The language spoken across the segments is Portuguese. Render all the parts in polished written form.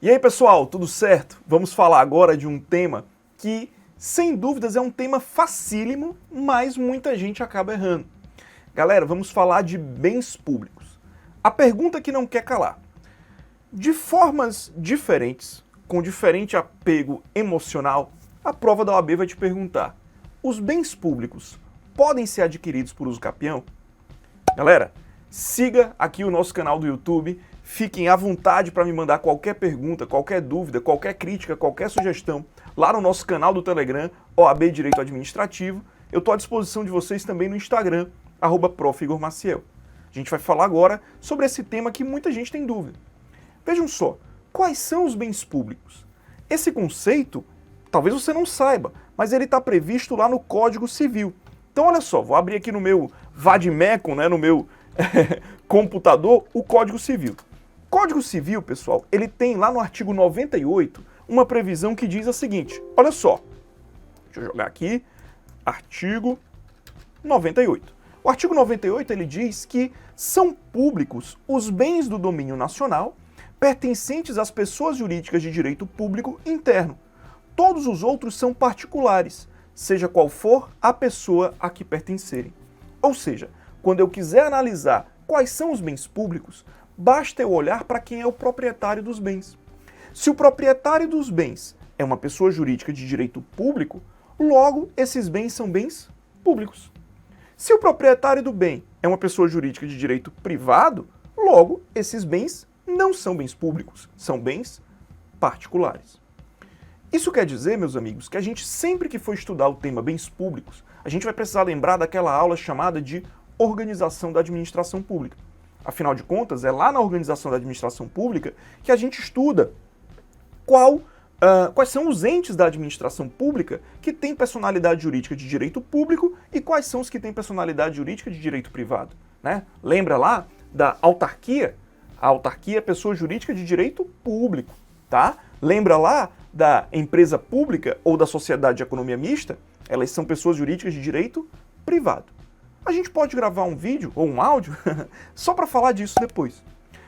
E aí, pessoal, tudo certo? Vamos falar agora de um tema que, sem dúvidas, é um tema facílimo, mas muita gente acaba errando. Galera, vamos falar de bens públicos. A pergunta que não quer calar. De formas diferentes, com diferente apego emocional, a prova da OAB vai te perguntar: os bens públicos podem ser adquiridos por uso capião? Galera, siga aqui o nosso canal do YouTube, fiquem à vontade para me mandar qualquer pergunta, qualquer dúvida, qualquer crítica, qualquer sugestão lá no nosso canal do Telegram, OAB Direito Administrativo. Eu estou à disposição de vocês também no Instagram, @profigormaciel. A gente vai falar agora sobre esse tema que muita gente tem dúvida. Vejam só, quais são os bens públicos? Esse conceito, talvez você não saiba, mas ele está previsto lá no Código Civil. Então olha só, vou abrir aqui no meu Vademecum, no meu computador, o Código Civil. Código Civil, pessoal, ele tem lá no artigo 98 uma previsão que diz a seguinte, olha só, deixa eu jogar aqui, artigo 98. O artigo 98 ele diz que são públicos os bens do domínio nacional pertencentes às pessoas jurídicas de direito público interno. Todos os outros são particulares, seja qual for a pessoa a que pertencerem. Ou seja, quando eu quiser analisar quais são os bens públicos, basta eu olhar para quem é o proprietário dos bens. Se o proprietário dos bens é uma pessoa jurídica de direito público, logo esses bens são bens públicos. Se o proprietário do bem é uma pessoa jurídica de direito privado, logo esses bens não são bens públicos, são bens particulares. Isso quer dizer, meus amigos, que a gente sempre que for estudar o tema bens públicos, a gente vai precisar lembrar daquela aula chamada de organização da administração pública. Afinal de contas, é lá na organização da administração pública que a gente estuda quais são os entes da administração pública que têm personalidade jurídica de direito público e quais são os que têm personalidade jurídica de direito privado, né? Lembra lá da autarquia? A autarquia é pessoa jurídica de direito público, tá? Lembra lá da empresa pública ou da sociedade de economia mista? Elas são pessoas jurídicas de direito privado. A gente pode gravar um vídeo ou um áudio só para falar disso depois.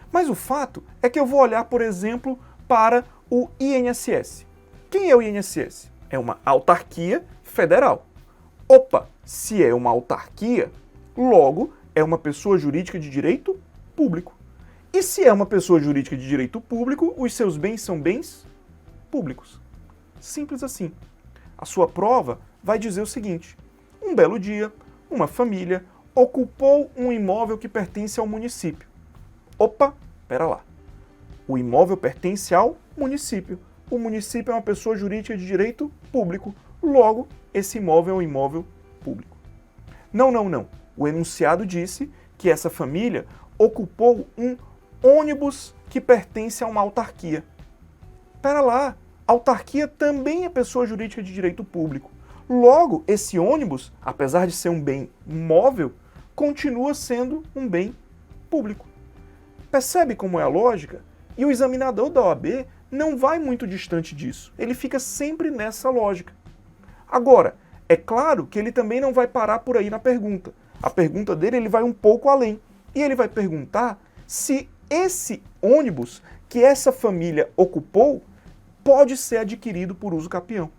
Mas o fato é que eu vou olhar, por exemplo, para o INSS. Quem é o INSS? É uma autarquia federal. Opa, se é uma autarquia, logo é uma pessoa jurídica de direito público. E se é uma pessoa jurídica de direito público, os seus bens são bens públicos. Simples assim. A sua prova vai dizer o seguinte: um belo dia, uma família ocupou um imóvel que pertence ao município. Opa, pera lá. O imóvel pertence ao município. O município é uma pessoa jurídica de direito público. Logo, esse imóvel é um imóvel público. Não. O enunciado disse que essa família ocupou um ônibus que pertence a uma autarquia. Pera lá, autarquia também é pessoa jurídica de direito público. Logo, esse ônibus, apesar de ser um bem móvel, continua sendo um bem público. Percebe como é a lógica? E o examinador da OAB não vai muito distante disso. Ele fica sempre nessa lógica. Agora, é claro que ele também não vai parar por aí na pergunta. A pergunta dele ele vai um pouco além. E ele vai perguntar se esse ônibus que essa família ocupou pode ser adquirido por uso capião.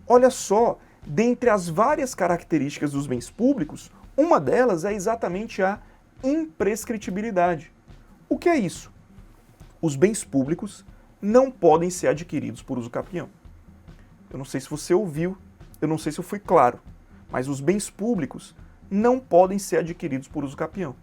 Olha só, dentre as várias características dos bens públicos, uma delas é exatamente a imprescritibilidade. O que é isso? Os bens públicos não podem ser adquiridos por uso capião. Eu não sei se você ouviu, eu não sei se eu fui claro, mas os bens públicos não podem ser adquiridos por uso capião.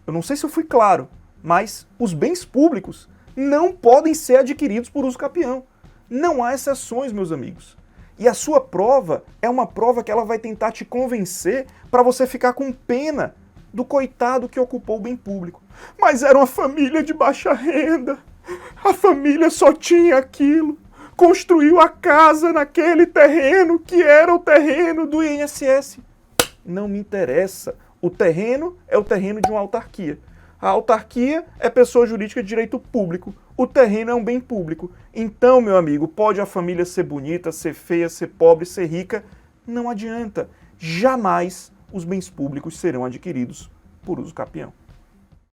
Eu não sei se eu fui claro, mas os bens públicos não podem ser adquiridos por uso capião. Não há exceções, meus amigos. E a sua prova é uma prova que ela vai tentar te convencer para você ficar com pena do coitado que ocupou o bem público. Mas era uma família de baixa renda. A família só tinha aquilo. Construiu a casa naquele terreno que era o terreno do INSS. Não me interessa. O terreno é o terreno de uma autarquia. A autarquia é pessoa jurídica de direito público. O terreno é um bem público. Então, meu amigo, pode a família ser bonita, ser feia, ser pobre, ser rica. Não adianta. Jamais os bens públicos serão adquiridos por uso capião.